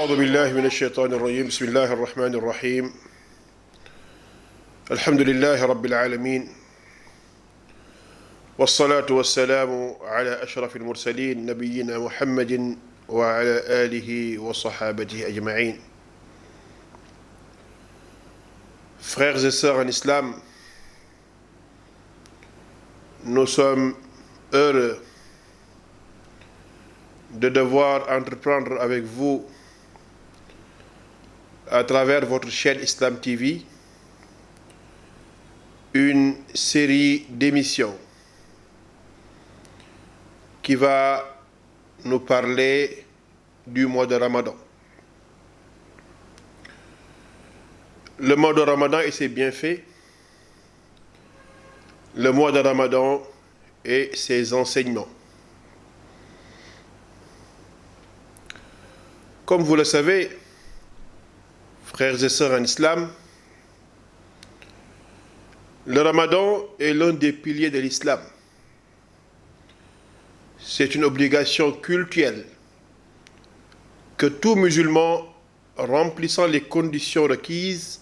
أعوذ بالله من الشيطان الرجيم بسم الله الرحمن الرحيم الحمد لله رب العالمين والصلاة والسلام على أشرف المرسلين نبينا محمد وعلى آله وصحابته أجمعين. Frères et sœurs en islam, nous sommes heureux de devoir entreprendre avec vous à travers votre chaîne Islam TV une série d'émissions qui va nous parler du mois de Ramadan. Le mois de Ramadan et ses bienfaits, le mois de Ramadan et ses enseignements. Comme vous le savez, frères et sœurs en islam, le Ramadan est l'un des piliers de l'islam. C'est une obligation cultuelle que tout musulman remplissant les conditions requises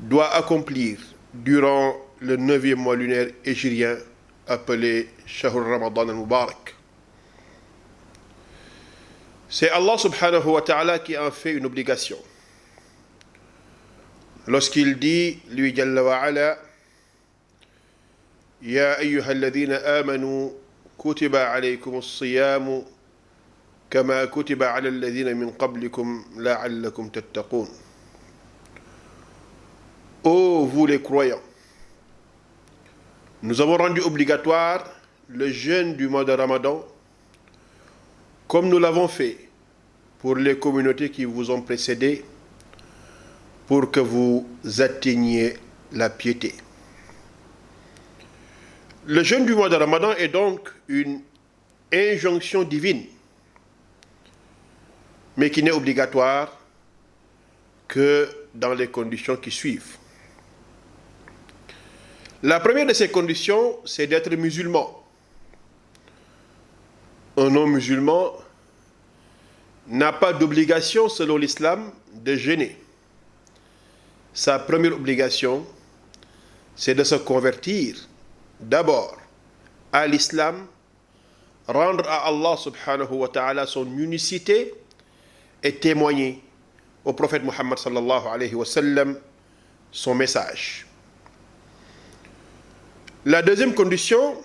doit accomplir durant le 9e mois lunaire hégirien appelé Shahr Ramadan al-Mubarak. C'est Allah subhanahu wa ta'ala qui en fait une obligation. Lorsqu'il dit, lui Jalla wa ala, Ya ayyuha alladhina amanu kutiba alaykum as-siyamu kama kutiba ala alladhina min qablikum la'allakum tattaqun. Ô vous les croyants, nous avons rendu obligatoire le jeûne du mois de Ramadan comme nous l'avons fait pour les communautés qui vous ont précédés, pour que vous atteigniez la piété. Le jeûne du mois de Ramadan est donc une injonction divine, mais qui n'est obligatoire que dans les conditions qui suivent. La première de ces conditions, c'est d'être musulman. Un non-musulman n'a pas d'obligation, selon l'islam, de jeûner. Sa première obligation, c'est de se convertir d'abord à l'islam, rendre à Allah subhanahu wa ta'ala son unicité et témoigner au prophète Muhammad sallallahu alayhi wa sallam son message. La deuxième condition,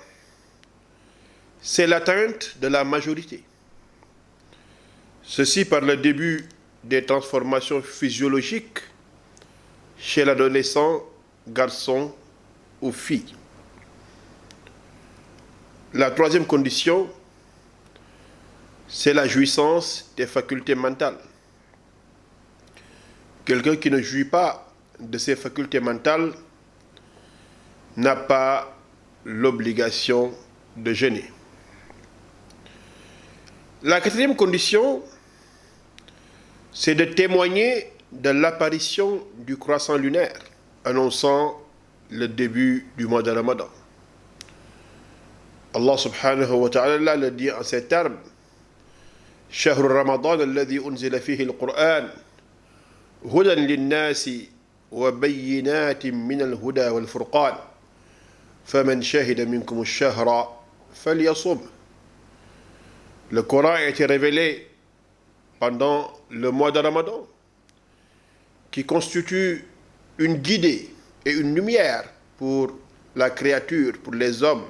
c'est l'atteinte de la majorité. Ceci par le début des transformations physiologiques chez l'adolescent, garçon ou fille. La troisième condition, c'est la jouissance des facultés mentales. Quelqu'un qui ne jouit pas de ses facultés mentales n'a pas l'obligation de jeûner. La quatrième condition, c'est de témoigner de l'apparition du croissant lunaire, annonçant le début du mois de Ramadan. Allah subhanahu wa ta'ala le dit en ces termes, شهر رمضان الذي أنزل فيه القرآن هدى للناس وبينات من الهدى والفرقان فمن شهد منكم الشهر فليصم. Le Coran a été révélé pendant le mois de Ramadan, qui constitue une guidée et une lumière pour la créature, pour les hommes.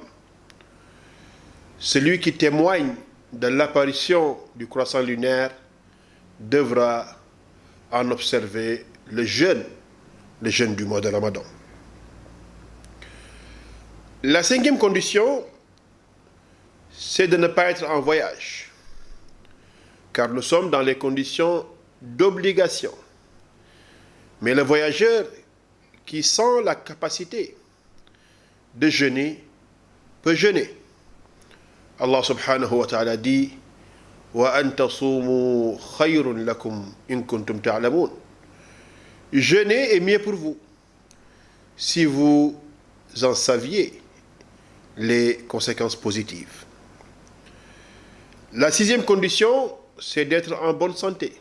Celui qui témoigne de l'apparition du croissant lunaire devra en observer le jeûne du mois de Ramadan. La cinquième condition, c'est de ne pas être en voyage, car nous sommes dans les conditions d'obligation. Mais le voyageur qui sent la capacité de jeûner peut jeûner. Allah subhanahu wa ta'ala dit wa an tasumu khayrun lakum in kuntum ta'lamun. Jeûner est mieux pour vous si vous en saviez les conséquences positives. La sixième condition, c'est d'être en bonne santé.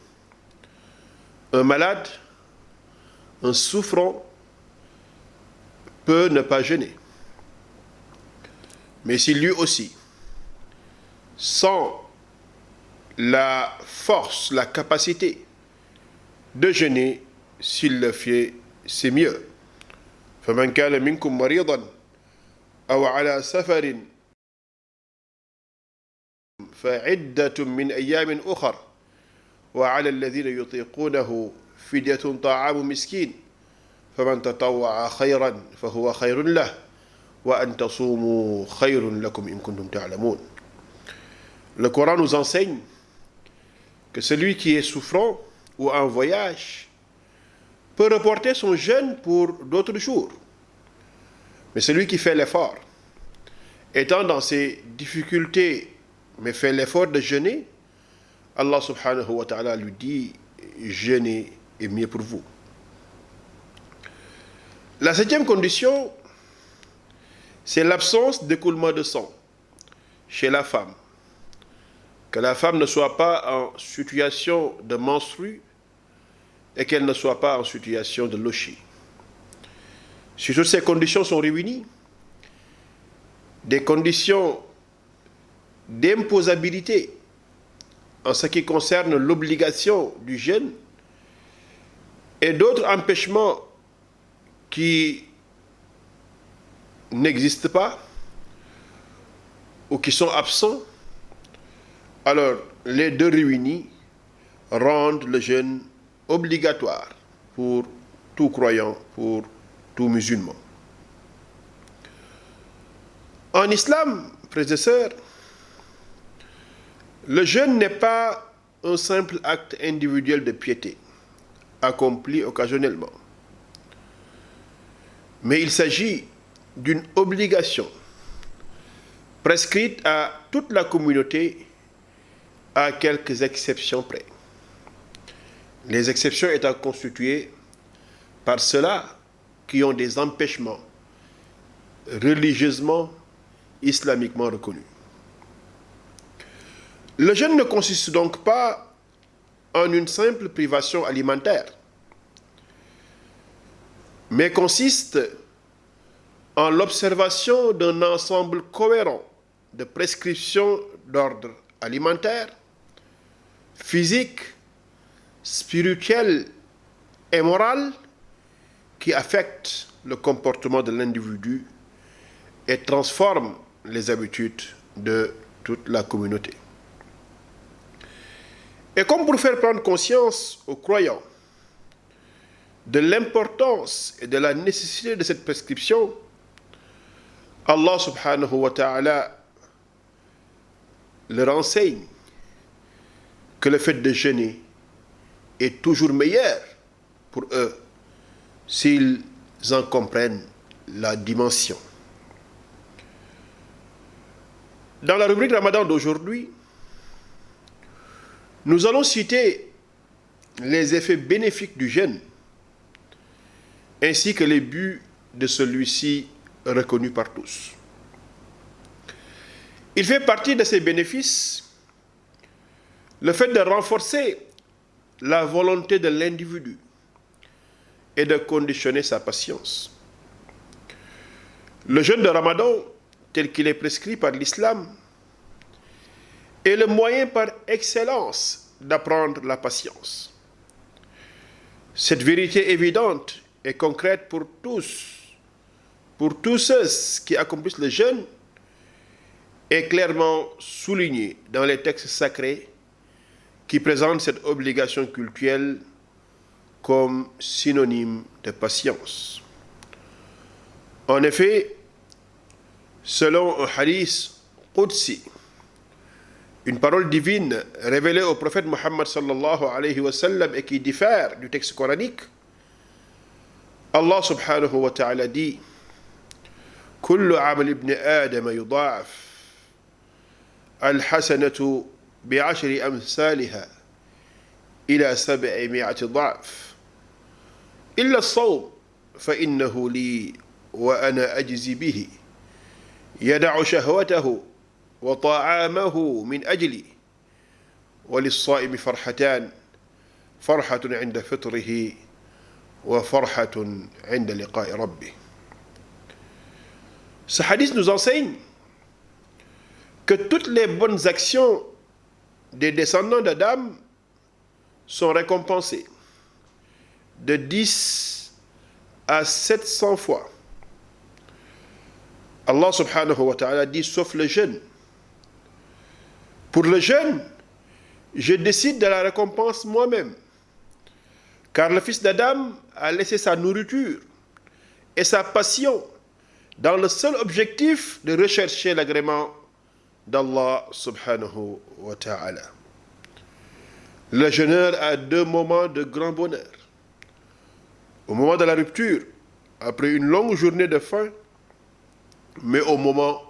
Un malade, un souffrant, peut ne pas jeûner. Mais si lui aussi, sans la force, la capacité de jeûner, s'il le fait, c'est mieux. فمن كان منكم مريضا أو على سفر فعدة من أيام أخر وعلى الذين يطيقونه فدية طعام مسكين فمن تطوع خيرا فهو خير له وأن تصوموا خير لكم إن كنتم تعلمون. Le Coran nous enseigne que celui qui est souffrant ou en voyage peut reporter son jeûne pour d'autres jours. Mais celui qui fait l'effort, étant dans ses difficultés, mais fait l'effort de jeûner, Allah subhanahu wa ta'ala lui dit, jeûner est mieux pour vous. La septième condition, c'est l'absence d'écoulement de sang chez la femme. Que la femme ne soit pas en situation de menstrue et qu'elle ne soit pas en situation de locher. Si toutes ces conditions sont réunies, des conditions d'imposabilité en ce qui concerne l'obligation du jeûne et d'autres empêchements qui n'existent pas ou qui sont absents, alors les deux réunis rendent le jeûne obligatoire pour tout croyant, pour tout musulman. En islam, frères et sœurs, le jeûne n'est pas un simple acte individuel de piété, accompli occasionnellement, mais il s'agit d'une obligation prescrite à toute la communauté à quelques exceptions près. Les exceptions étant constituées par ceux-là qui ont des empêchements religieusement, islamiquement reconnus. Le jeûne ne consiste donc pas en une simple privation alimentaire, mais consiste en l'observation d'un ensemble cohérent de prescriptions d'ordre alimentaire, physique, spirituel et moral qui affectent le comportement de l'individu et transforment les habitudes de toute la communauté. Et comme pour faire prendre conscience aux croyants de l'importance et de la nécessité de cette prescription, Allah subhanahu wa ta'ala leur enseigne que le fait de jeûner est toujours meilleur pour eux s'ils en comprennent la dimension. Dans la rubrique Ramadan d'aujourd'hui, nous allons citer les effets bénéfiques du jeûne ainsi que les buts de celui-ci reconnus par tous. Il fait partie de ces bénéfices le fait de renforcer la volonté de l'individu et de conditionner sa patience. Le jeûne de Ramadan, tel qu'il est prescrit par l'islam, est le moyen par excellence d'apprendre la patience. Cette vérité évidente et concrète pour tous ceux qui accomplissent le jeûne, est clairement soulignée dans les textes sacrés qui présentent cette obligation cultuelle comme synonyme de patience. En effet, selon un hadith qudsi, une parole divine révélée au prophète Muhammad sallallahu alayhi wa sallam et qui diffère du texte coranique, Allah subhanahu wa ta'ala dit: كل عمل ابن آدم يضاعف الحسنة بعشر أمثالها إلى 700 ضعف إلا الصوم فإنه لي وأنا أجزي به يدع شهوته وطعامه من أجلي وللصائم فرحتان فرحة عند فطره وفرحة عند لقاء ربه. Ce hadith nous enseigne que toutes les bonnes actions des descendants d'Adam sont récompensées de 10 à 700 fois. Allah subhanahu wa ta'ala dit sauf le jeûne. Pour le jeûne, je décide de la récompense moi-même, car le fils d'Adam a laissé sa nourriture et sa passion dans le seul objectif de rechercher l'agrément d'Allah subhanahu wa ta'ala. Le jeûneur a deux moments de grand bonheur. Au moment de la rupture, après une longue journée de faim, mais au moment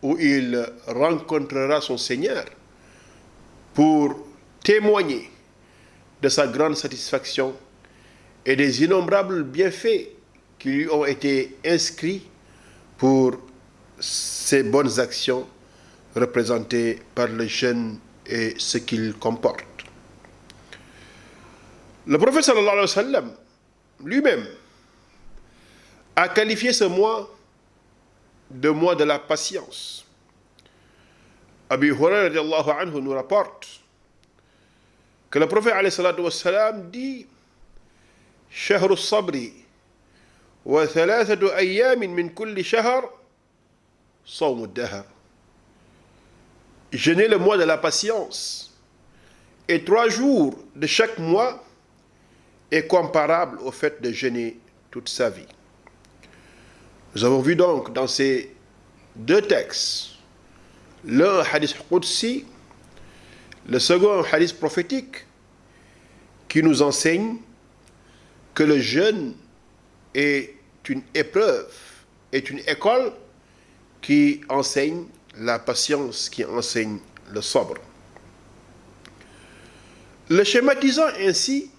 où il rencontrera son Seigneur pour témoigner de sa grande satisfaction et des innombrables bienfaits qui lui ont été inscrits pour ces bonnes actions représentées par le jeûne et ce qu'il comporte. Le prophète sallallahu alayhi wa sallam lui-même a qualifié ce mois de mois de la patience. Abu Hurairah radiallahu anhu nous rapporte que le prophète alayhi salatu wa sallam dit شهر الصبر وثلاثة أيام من كل شهر صوم الدهر. Jeûner le mois de la patience et 3 jours de chaque mois est comparable au fait de jeûner toute sa vie. Nous avons vu donc dans ces deux textes, l'un un hadith qudsi, le second un hadith prophétique, qui nous enseigne que le jeûne est une épreuve, est une école qui enseigne la patience, qui enseigne le sabre. Le schématisant ainsi,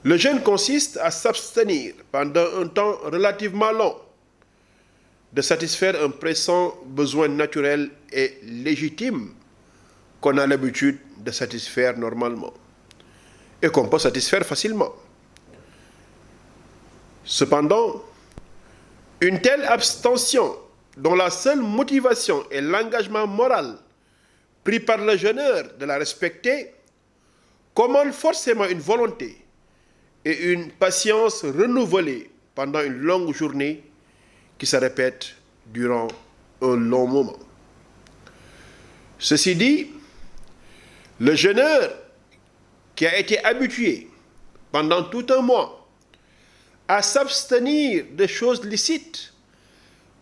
le jeûne consiste à s'abstenir pendant un temps relativement long de satisfaire un pressant besoin naturel et légitime qu'on a l'habitude de satisfaire normalement et qu'on peut satisfaire facilement. Cependant, une telle abstention dont la seule motivation est l'engagement moral pris par le jeûneur de la respecter commande forcément une volonté et une patience renouvelée pendant une longue journée qui se répète durant un long moment. Ceci dit, le jeûneur qui a été habitué pendant tout un mois à s'abstenir de choses licites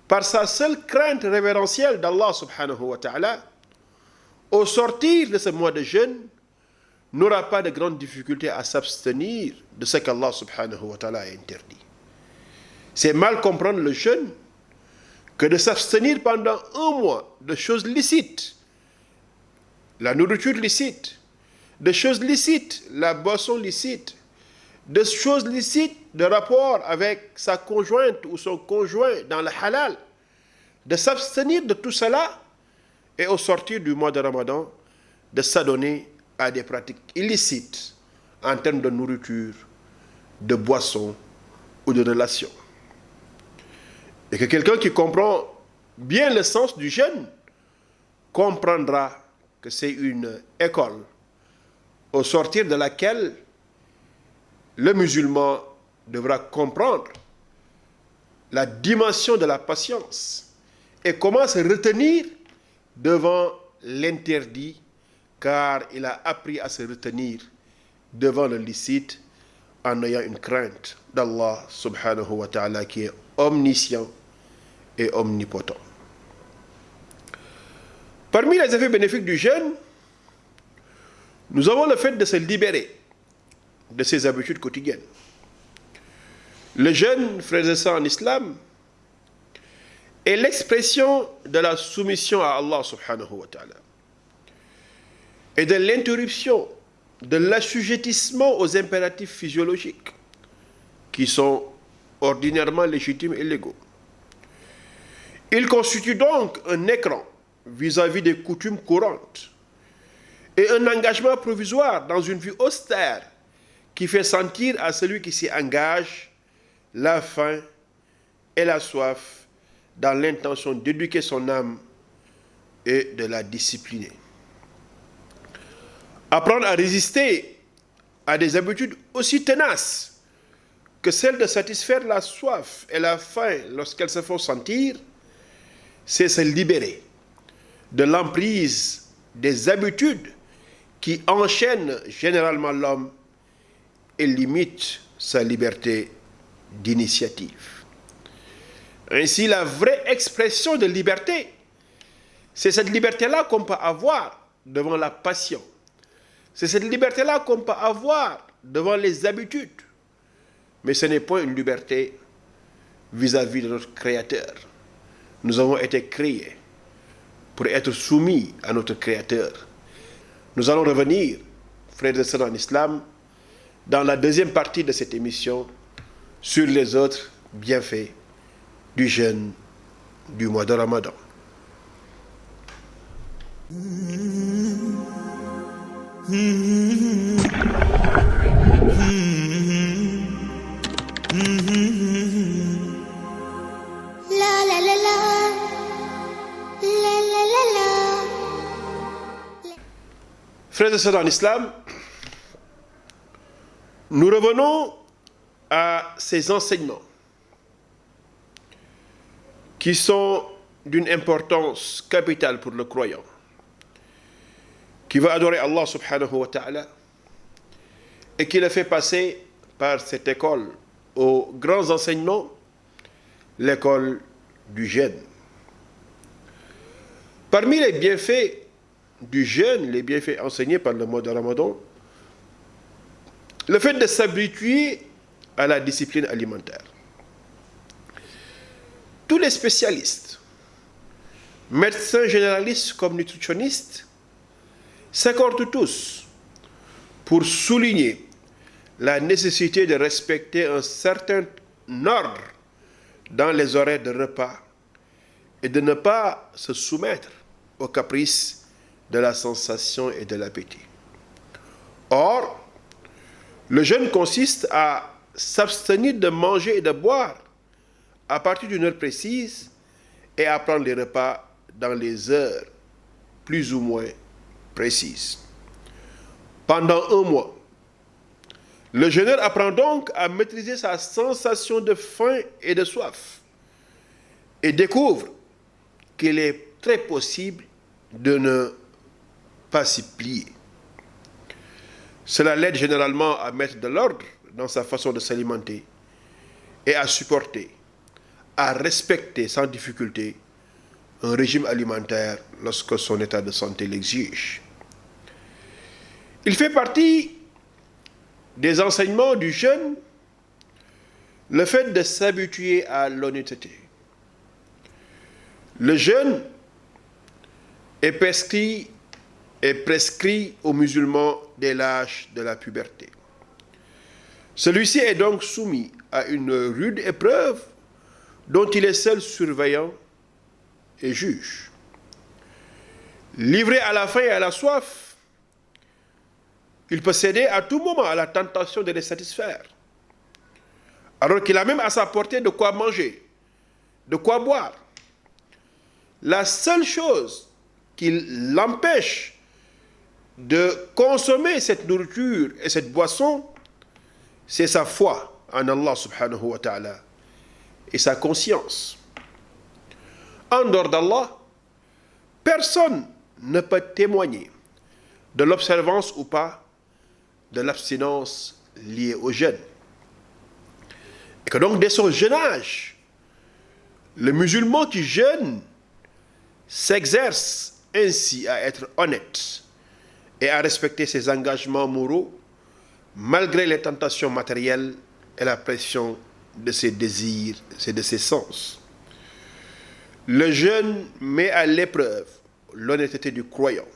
par sa seule crainte révérentielle d'Allah subhanahu wa ta'ala, au sortir de ce mois de jeûne, n'aura pas de grandes difficultés à s'abstenir de ce qu'Allah subhanahu wa ta'ala a interdit. C'est mal comprendre le jeûne que de s'abstenir pendant un mois de choses licites, la nourriture licite, de choses licites, la boisson licite, de choses licites de rapport avec sa conjointe ou son conjoint dans le halal, de s'abstenir de tout cela et au sortir du mois de Ramadan, de s'adonner à des pratiques illicites en termes de nourriture, de boisson ou de relations. Et que quelqu'un qui comprend bien le sens du jeûne comprendra que c'est une école au sortir de laquelle le musulman devra comprendre la dimension de la patience et comment se retenir devant l'interdit, car il a appris à se retenir devant le licite en ayant une crainte d'Allah subhanahu wa ta'ala qui est omniscient et omnipotent. Parmi les effets bénéfiques du jeûne, nous avons le fait de se libérer de ses habitudes quotidiennes. Le jeûne, frères et sœurs en islam, est l'expression de la soumission à Allah subhanahu wa ta'ala et de l'interruption de l'assujettissement aux impératifs physiologiques qui sont ordinairement légitimes et légaux. Il constitue donc un écran vis-à-vis des coutumes courantes et un engagement provisoire dans une vie austère qui fait sentir à celui qui s'y engage la faim et la soif dans l'intention d'éduquer son âme et de la discipliner. Apprendre à résister à des habitudes aussi tenaces que celle de satisfaire la soif et la faim lorsqu'elles se font sentir, c'est se libérer de l'emprise des habitudes qui enchaînent généralement l'homme et limitent sa liberté d'initiative. Ainsi, la vraie expression de liberté, c'est cette liberté-là qu'on peut avoir devant la passion. C'est cette liberté-là qu'on peut avoir devant les habitudes. Mais ce n'est pas une liberté vis-à-vis de notre Créateur. Nous avons été créés pour être soumis à notre Créateur. Nous allons revenir, frères et sœurs en islam, dans la deuxième partie de cette émission, sur les autres bienfaits du jeûne du mois de Ramadan. Frères et sœurs en islam, nous revenons à ces enseignements qui sont d'une importance capitale pour le croyant, qui va adorer Allah subhanahu wa ta'ala et qui le fait passer par cette école aux grands enseignements, l'école du jeûne. Parmi les bienfaits du jeûne, les bienfaits enseignés par le mois de Ramadan, le fait de s'habituer à la discipline alimentaire. Tous les spécialistes, médecins généralistes comme nutritionnistes, s'accordent tous pour souligner la nécessité de respecter un certain ordre dans les horaires de repas et de ne pas se soumettre aux caprices de la sensation et de l'appétit. Or, le jeûne consiste à s'abstenir de manger et de boire à partir d'une heure précise et à prendre les repas dans les heures plus ou moins précises. Pendant un mois, le jeûneur apprend donc à maîtriser sa sensation de faim et de soif et découvre qu'il est très possible de ne pas s'y plier. Cela l'aide généralement à mettre de l'ordre dans sa façon de s'alimenter et à supporter, à respecter sans difficulté un régime alimentaire lorsque son état de santé l'exige. Il fait partie des enseignements du jeûne le fait de s'habituer à l'honnêteté. Le jeûne est prescrit aux musulmans dès l'âge de la puberté. Celui-ci est donc soumis à une rude épreuve dont il est seul surveillant et juge. Livré à la faim et à la soif, il peut céder à tout moment à la tentation de les satisfaire, alors qu'il a même à sa portée de quoi manger, de quoi boire. La seule chose qui l'empêche de consommer cette nourriture et cette boisson, c'est sa foi en Allah subhanahu wa ta'ala et sa conscience. En dehors d'Allah, personne ne peut témoigner de l'observance ou pas de l'abstinence liée au jeûne. Et que donc, dès son jeune âge, le musulman qui jeûne s'exerce ainsi à être honnête et à respecter ses engagements moraux malgré les tentations matérielles et la pression de ses désirs et de ses sens. Le jeûne met à l'épreuve l'honnêteté du croyant.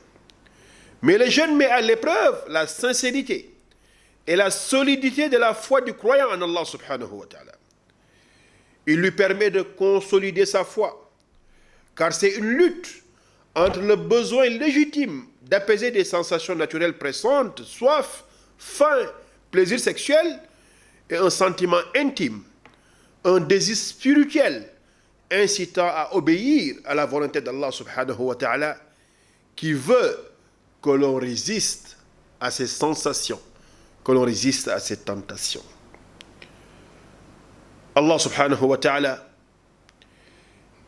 Mais le jeûne met à l'épreuve la sincérité et la solidité de la foi du croyant en Allah subhanahu wa ta'ala. Il lui permet de consolider sa foi, car c'est une lutte entre le besoin légitime d'apaiser des sensations naturelles pressantes, soif, faim, plaisir sexuel, et un sentiment intime, un désir spirituel incitant à obéir à la volonté d'Allah subhanahu wa ta'ala, qui veut que l'on résiste à ces sensations, que l'on résiste à ces tentations. Allah subhanahu wa ta'ala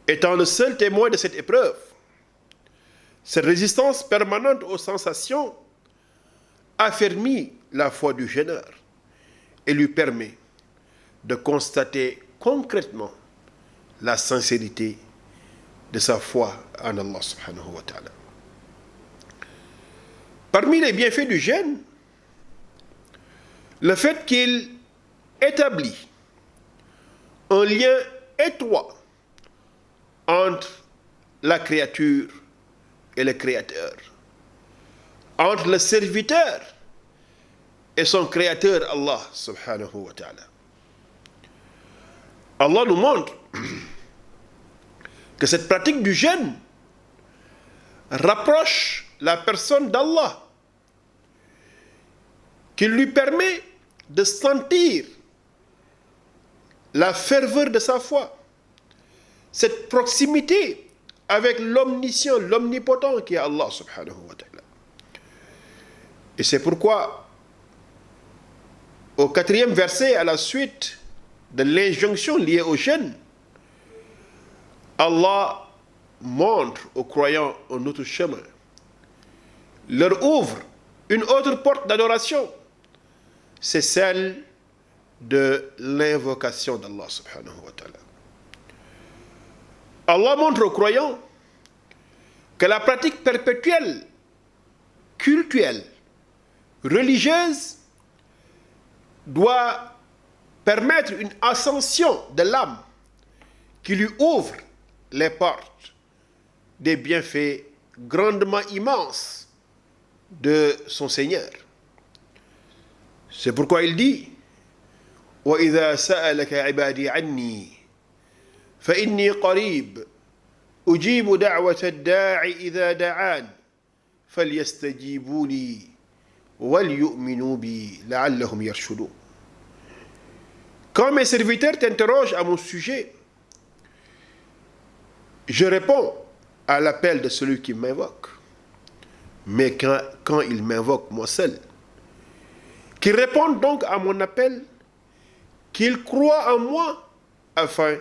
étant le seul témoin de cette épreuve, cette résistance permanente aux sensations affermit la foi du jeûneur et lui permet de constater concrètement la sincérité de sa foi en Allah subhanahu wa ta'ala. Parmi les bienfaits du jeûne, le fait qu'il établit un lien étroit entre la créature et le créateur, entre le serviteur et son créateur Allah subhanahu wa ta'ala. Allah nous montre que cette pratique du jeûne rapproche la personne d'Allah, qui lui permet de sentir la ferveur de sa foi, cette proximité avec l'omniscient, l'omnipotent qui est Allah subhanahu wa ta'ala. Et c'est pourquoi, au 4e verset, à la suite de l'injonction liée au jeûne, Allah montre aux croyants un autre chemin, leur ouvre une autre porte d'adoration, c'est celle de l'invocation d'Allah subhanahu wa ta'ala. Allah montre aux croyants que la pratique perpétuelle, cultuelle, religieuse doit permettre une ascension de l'âme qui lui ouvre les portes des bienfaits grandement immenses de son Seigneur. C'est pourquoi il dit وَإِذَا سَأَلَكَ عِبَادِي عَنِّي فَإِنِّي قَرِيبٌ أُجِيبُ دَعْوَةَ الدَّاعِ إِذَا دَعَانِ فَلْيَسْتَجِيبُوا لِي وَلْيُؤْمِنُوا بِي لَعَلَّهُمْ يَرْشُدُونَ. Quand mes serviteurs t'interrogent à mon sujet, je réponds à l'appel de celui qui m'invoque. Mais quand il m'invoque moi seul, qu'ils répondent donc à mon appel, qu'ils croient en moi, afin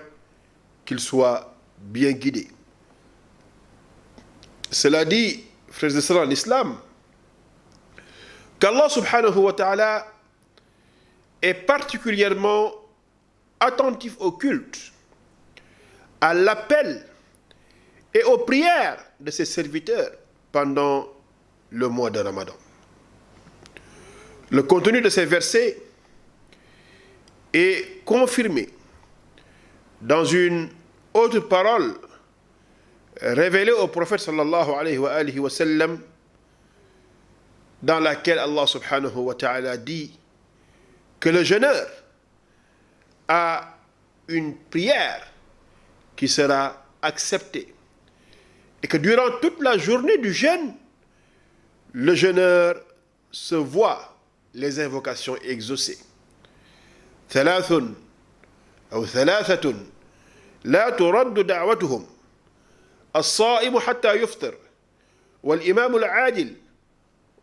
qu'ils soient bien guidés. Cela dit, frères et sœurs en islam, qu'Allah subhanahu wa ta'ala est particulièrement attentif au culte, à l'appel et aux prières de ses serviteurs pendant le mois de Ramadan. Le contenu de ces versets est confirmé dans une autre parole révélée au prophète sallallahu alayhi wa sallam, dans laquelle Allah subhanahu wa ta'ala dit que le jeûneur a une prière qui sera acceptée et que durant toute la journée du jeûne, le jeûneur se voit les invocations exaucées. ثلاث أو ثلاثة لا ترد دعوتهم الصائم حتى يفطر والإمام العادل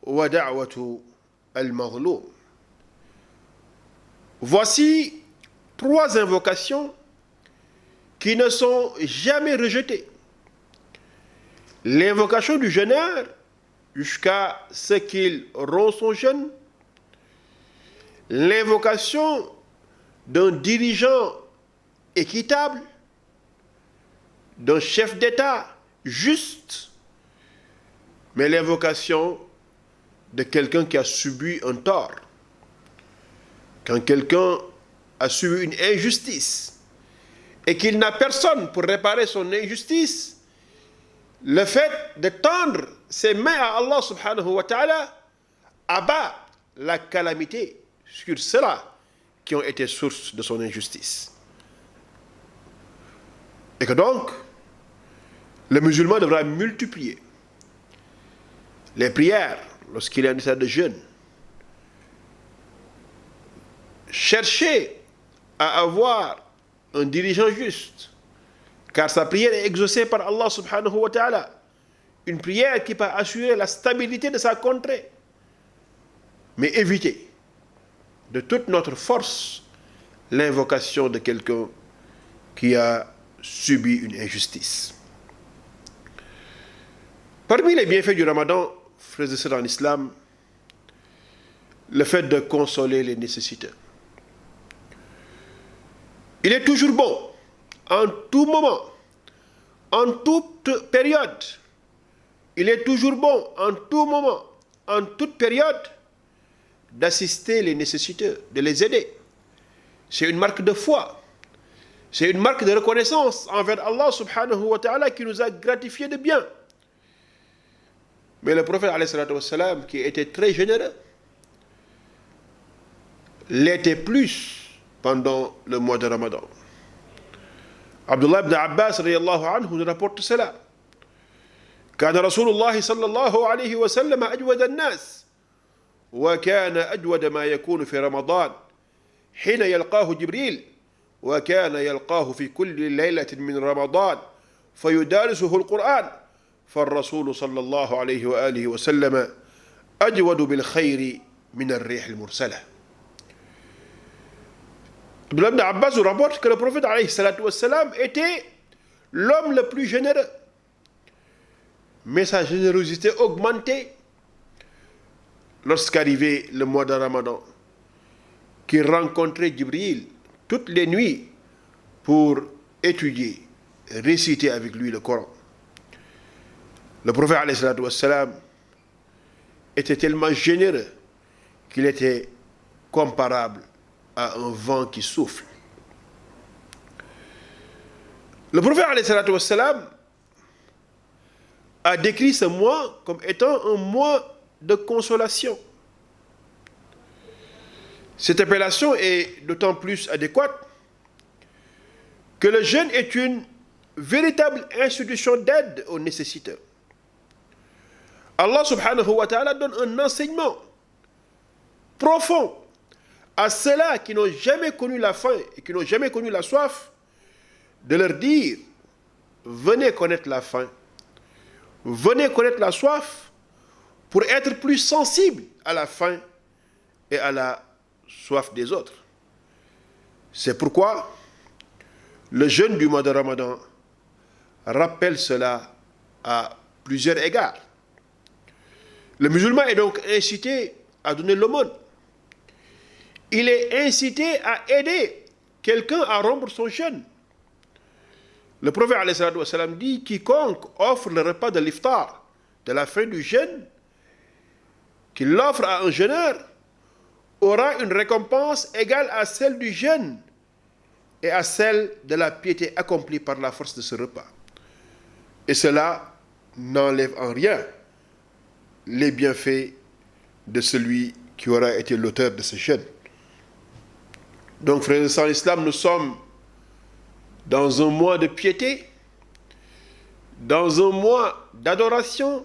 ودعوة المظلوم. Voici 3 invocations qui ne sont jamais rejetées. L'invocation du jeûneur jusqu'à ce qu'il rompt son jeûne, l'invocation d'un dirigeant équitable, d'un chef d'État juste, mais l'invocation de quelqu'un qui a subi un tort. Quand quelqu'un a subi une injustice et qu'il n'a personne pour réparer son injustice, le fait de tendre ses mains à Allah subhanahu wa ta'ala abat la calamité sur ceux-là qui ont été source de son injustice. Et que donc, le musulman devra multiplier les prières lorsqu'il est en état de jeûne. Chercher à avoir un dirigeant juste, car sa prière est exaucée par Allah subhanahu wa ta'ala. Une prière qui peut assurer la stabilité de sa contrée. Mais éviter de toute notre force l'invocation de quelqu'un qui a subi une injustice. Parmi les bienfaits du Ramadan, frères et sœurs en islam, le fait de consoler les nécessiteux. Il est toujours bon, en tout moment, en toute période, il est toujours bon, en tout moment, en toute période, d'assister les nécessiteux, de les aider. C'est une marque de foi. C'est une marque de reconnaissance envers Allah subhanahu wa ta'ala qui nous a gratifié de bien. Mais le prophète alayhi salatu wassalam, qui était très généreux, l'était plus pendant le mois de Ramadan. Abdullah ibn Abbas radiyallahu anhu nous rapporte cela. كان رسول الله صلى الله عليه وسلم أجود الناس وكان أجود ما يكون في رمضان حين يلقاه جبريل وكان يلقاه في كل ليلة من رمضان فيدارسه القرآن فالرسول صلى الله عليه وآله وسلم أجود بالخير من الريح المرسلة. Abdullah ibn Abbas nous rapporte que le prophète alayhi salatu wassalam était l'homme le plus généreux. Mais sa générosité augmentait lorsqu'arrivait le mois de Ramadan, qu'il rencontrait Jibril toutes les nuits pour étudier, réciter avec lui le Coran. Le prophète alayhi salatu wassalam était tellement généreux qu'il était comparable à un vent qui souffle. Le prophète alayhi salatu wassalam a décrit ce mois comme étant un mois de consolation. Cette appellation est d'autant plus adéquate que le jeûne est une véritable institution d'aide aux nécessiteux. Allah subhanahu wa ta'ala donne un enseignement profond à ceux-là qui n'ont jamais connu la faim et qui n'ont jamais connu la soif, de leur dire: venez connaître la faim, venez connaître la soif pour être plus sensible à la faim et à la soif des autres. C'est pourquoi le jeûne du mois de Ramadan rappelle cela à plusieurs égards. Le musulman est donc incité à donner l'aumône. Il est incité à aider quelqu'un à rompre son jeûne. Le prophète alayhi salatu wassalam dit: quiconque offre le repas de l'iftar, de la fin du jeûne, qu'il l'offre à un jeûneur, aura une récompense égale à celle du jeûne et à celle de la piété accomplie par la force de ce repas. Et cela n'enlève en rien les bienfaits de celui qui aura été l'auteur de ce jeûne. Donc, frères et sœurs en islam, nous sommes dans un mois de piété, dans un mois d'adoration,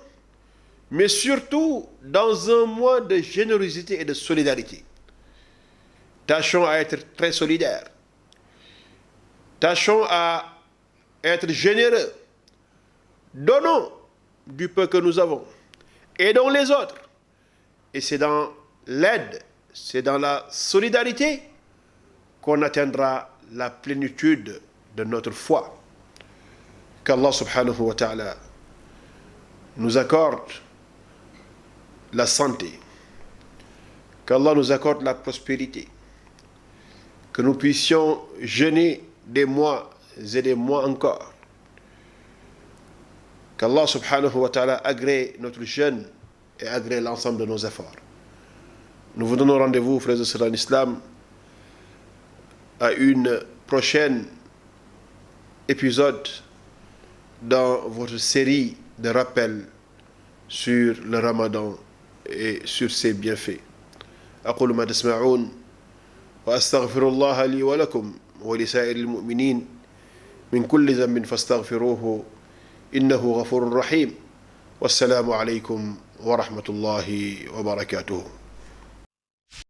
mais surtout dans un mois de générosité et de solidarité. Tâchons à être très solidaires. Tâchons à être généreux. Donnons du peu que nous avons. Aidons les autres. Et c'est dans l'aide, c'est dans la solidarité qu'on atteindra la plénitude de notre foi. Qu'Allah subhanahu wa ta'ala nous accorde la santé, qu'Allah nous accorde la prospérité, que nous puissions jeûner des mois et des mois encore, qu'Allah subhanahu wa ta'ala agrée notre jeûne et agrée l'ensemble de nos efforts. Nous vous donnons rendez-vous, frères et sœurs en islam, à une prochaine épisode dans votre série de rappels sur le Ramadan et sur ses bienfaits. أقول ما تسمعون وأستغفر الله لي ولكم ولسائر المؤمنين من كل ذنب فاستغفروه إنه غفور رحيم والسلام عليكم wa rahmatullahi wa barakatuhu.